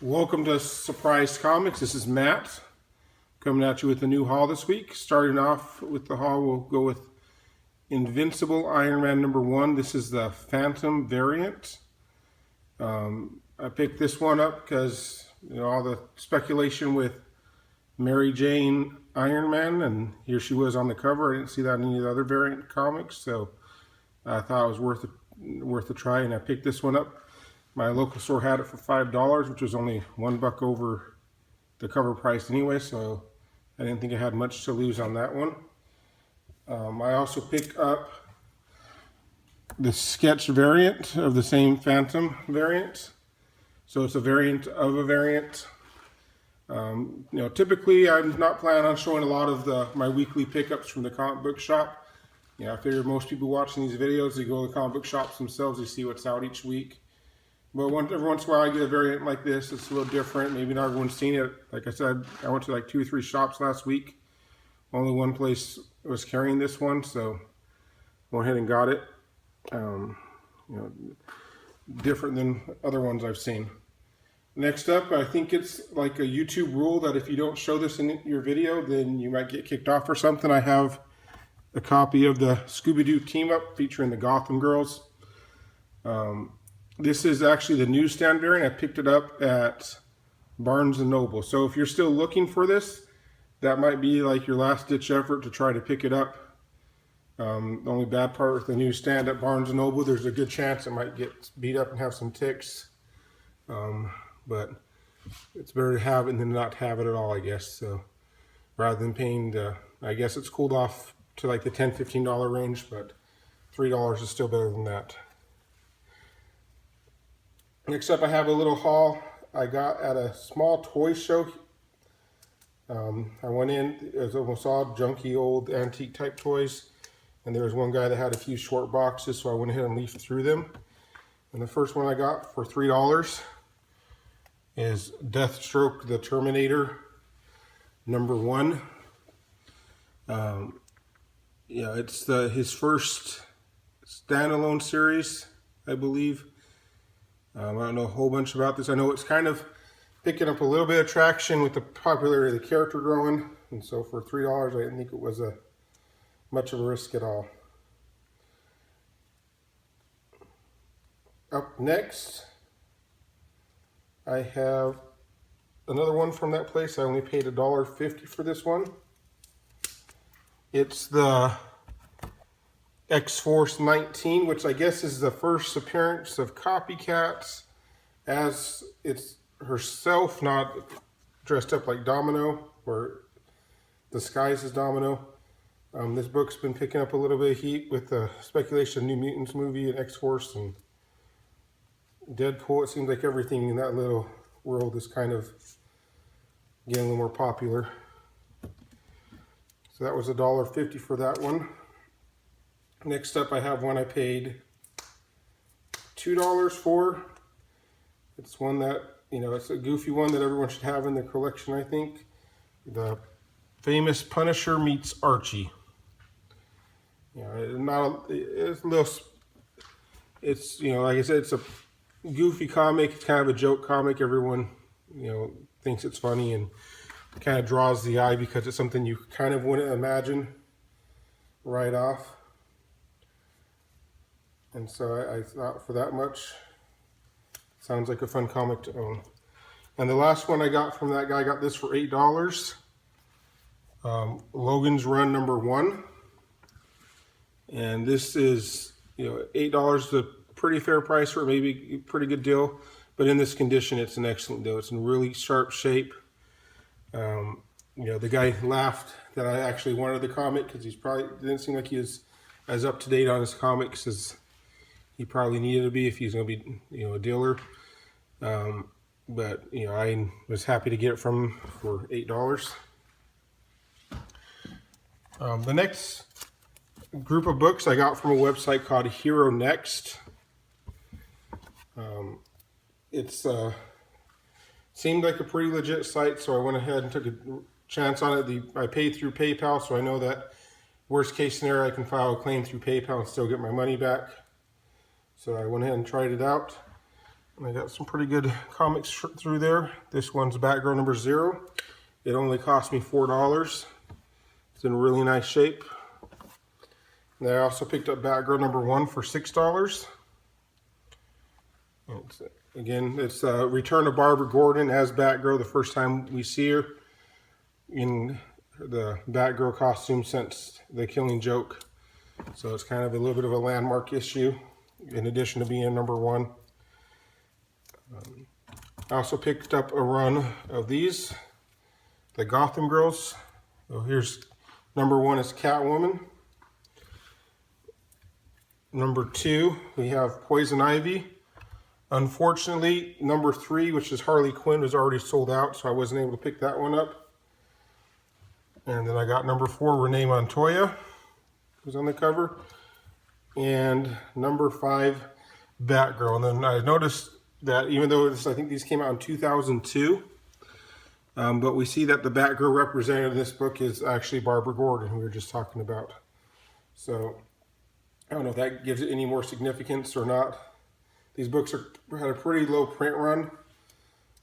Welcome to Surprise Comics. This is Matt coming at you with a new haul this week. Starting off with the haul, we'll go with Invincible Iron Man #1. This is the Phantom variant. I picked this one up because all the speculation with Mary Jane Iron Man, and here she was on the cover. I didn't see that in any of the other variant comics, so I thought it was worth a try, and I picked this one up. My local store had it for $5, which was only $1 over the cover price anyway, so I didn't think I had much to lose on that one. I also picked up the sketch variant of the same Phantom variant. So it's a variant of a variant. Typically I'm not planning on showing a lot of my weekly pickups from the comic book shop. I figure most people watching these videos, they go to the comic book shops themselves, they see what's out each week. But every once in a while I get a variant like this. It's a little different. Maybe not everyone's seen it. Like I said, I went to like 2 or 3 shops last week. Only one place was carrying this one, so I went ahead and got it. Different than other ones I've seen. Next up, I think it's like a YouTube rule that if you don't show this in your video, then you might get kicked off or something. I have a copy of the Scooby-Doo Team Up featuring the Gotham Girls. This is actually the newsstand variant. I picked it up at Barnes & Noble. So if you're still looking for this, that might be like your last ditch effort to try to pick it up. The only bad part with the newsstand at Barnes & Noble, there's a good chance it might get beat up and have some ticks. But it's better to have it than not have it at all, I guess. So rather than paying I guess it's cooled off to like the $10, $15 range, but $3 is still better than that. Next up, I have a little haul I got at a small toy show. I went in, it was almost all junky old antique type toys, and there was one guy that had a few short boxes, so I went ahead and leafed through them. And the first one I got for $3 is Deathstroke the Terminator #1. It's his first standalone series, I believe. I don't know a whole bunch about this. I know it's kind of picking up a little bit of traction with the popularity of the character growing, and so for $3, I didn't think it was much of a risk at all. Up next, I have another one from that place. I only paid $1.50 for this one. It's the X-Force 19, which I guess is the first appearance of Copycats as it's herself, not dressed up like Domino or disguised as Domino. This book's been picking up a little bit of heat with the speculation of New Mutants movie and X-Force and Deadpool. It seems like everything in that little world is kind of getting a little more popular. So that was $1.50 for that one. Next up, I have one I paid $2 for. It's one that, it's a goofy one that everyone should have in their collection, I think. The famous Punisher meets Archie. Like I said, it's a goofy comic. It's kind of a joke comic. Everyone, thinks it's funny and kind of draws the eye because it's something you kind of wouldn't imagine right off. And so I thought for that much, sounds like a fun comic to own. And the last one I got from that guy, I got this for $8. Logan's Run #1. And this is, $8 is a pretty fair price for it, maybe a pretty good deal. But in this condition, it's an excellent deal. It's in really sharp shape. The guy laughed that I actually wanted the comic because didn't seem like he was as up to date on his comics as he probably needed to be if he's going to be, a dealer. But I was happy to get it from him for $8. The next group of books I got from a website called Hero Next. It's seemed like a pretty legit site, so I went ahead and took a chance on it. I paid through PayPal, so I know that worst case scenario, I can file a claim through PayPal and still get my money back. So I went ahead and tried it out. And I got some pretty good comics through there. This one's Batgirl number 0. It only cost me $4. It's in really nice shape. And I also picked up Batgirl number 1 for $6. It's Return of Barbara Gordon as Batgirl, the first time we see her in the Batgirl costume since The Killing Joke. So it's kind of a little bit of a landmark issue, in addition to being number 1. I also picked up a run of these, the Gotham Girls. So here's number 1 is Catwoman. Number 2, we have Poison Ivy. Unfortunately, number 3, which is Harley Quinn, was already sold out, so I wasn't able to pick that one up. And then I got number 4, Renee Montoya, who's on the cover. And number 5, Batgirl. And then I noticed that even though I think these came out in 2002, but we see that the Batgirl represented in this book is actually Barbara Gordon, who we were just talking about. So I don't know if that gives it any more significance or not. These books had a pretty low print run.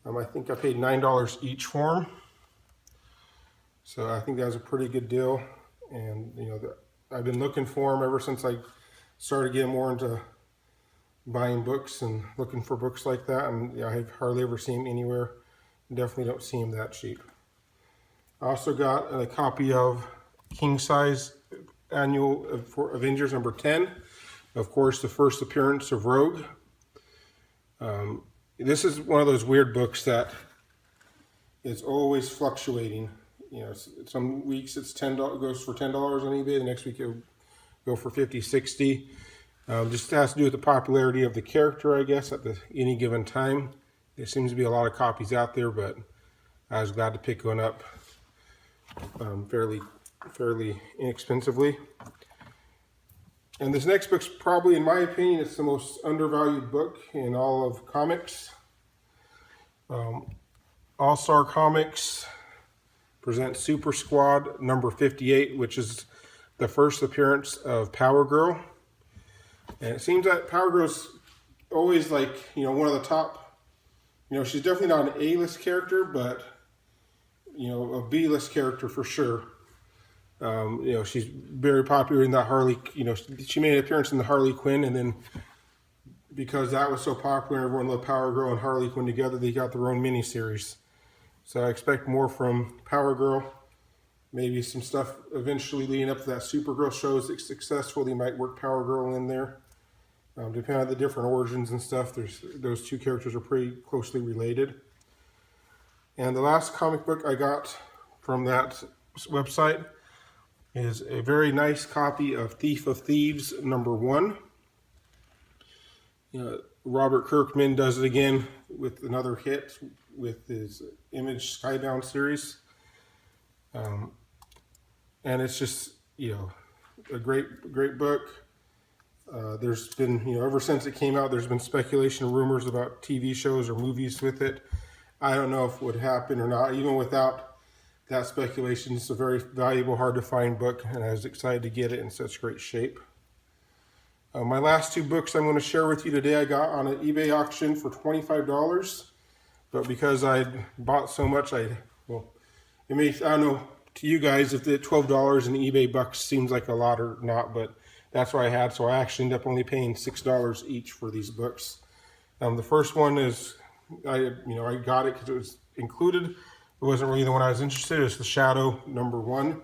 I think I paid $9 each for them. So I think that was a pretty good deal. And I've been looking for them ever since I started getting more into buying books and looking for books like that. And I've hardly ever seen them anywhere. Definitely don't see them that cheap. I also got a copy of King Size Annual for Avengers number 10. Of course, the first appearance of Rogue. This is one of those weird books that is always fluctuating. Some weeks it's $10, goes for $10 on eBay. The next week it'll go for $50, $60. Just has to do with the popularity of the character, I guess, at any given time. There seems to be a lot of copies out there, but I was glad to pick one up fairly inexpensively. And this next book's probably, in my opinion, it's the most undervalued book in all of comics. All-Star Comics presents Super Squad number 58, which is the first appearance of Power Girl. And it seems that Power Girl's always one of the top, she's definitely not an A-list character, but, a B-list character for sure. She's very popular in the Harley, she made an appearance in the Harley Quinn, and then because that was so popular, everyone loved Power Girl and Harley Quinn together, they got their own miniseries. So I expect more from Power Girl. Maybe some stuff eventually leading up to that Supergirl show is successful. They might work Power Girl in there. Depending on the different origins and stuff, those two characters are pretty closely related. And the last comic book I got from that website is a very nice copy of Thief of Thieves number 1. Robert Kirkman does it again with another hit with his Image Skybound series. And it's just, a great book. There's been, ever since it came out, there's been speculation and rumors about TV shows or movies with it. I don't know if it would happen or not. Even without that speculation, it's a very valuable, hard to find book, and I was excited to get it in such great shape. My last 2 books I'm going to share with you today, I got on an eBay auction for $25, but because I bought so much, I don't know to you guys if the $12 in eBay bucks seems like a lot or not, but that's what I had, so I actually ended up only paying $6 each for these books. The first one is, I got it because it was included. It wasn't really the one I was interested in. It's The Shadow number 1.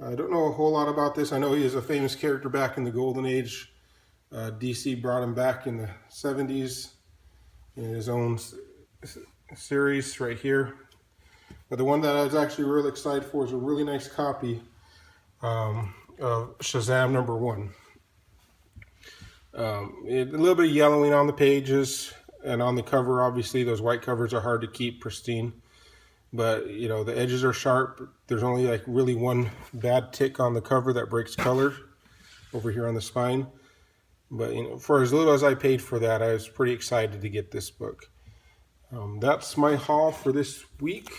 I don't know a whole lot about this. I know he is a famous character back in the Golden Age. DC brought him back in the 70s in his own series right here. But the one that I was actually really excited for is a really nice copy of Shazam number 1. A little bit of yellowing on the pages and on the cover. Obviously, those white covers are hard to keep pristine. But, the edges are sharp. There's only really one bad tick on the cover that breaks color over here on the spine. But, for as little as I paid for that, I was pretty excited to get this book. That's my haul for this week.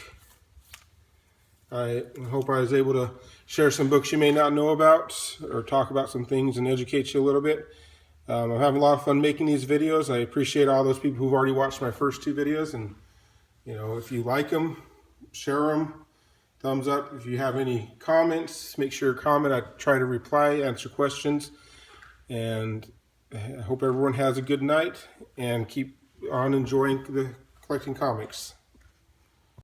I hope I was able to share some books you may not know about or talk about some things and educate you a little bit. I'm having a lot of fun making these videos. I appreciate all those people who've already watched my first 2 videos, and if you like them, share them, thumbs up. If you have any comments, make sure to comment. I try to reply, answer questions, and I hope everyone has a good night and keep on enjoying the collecting comics.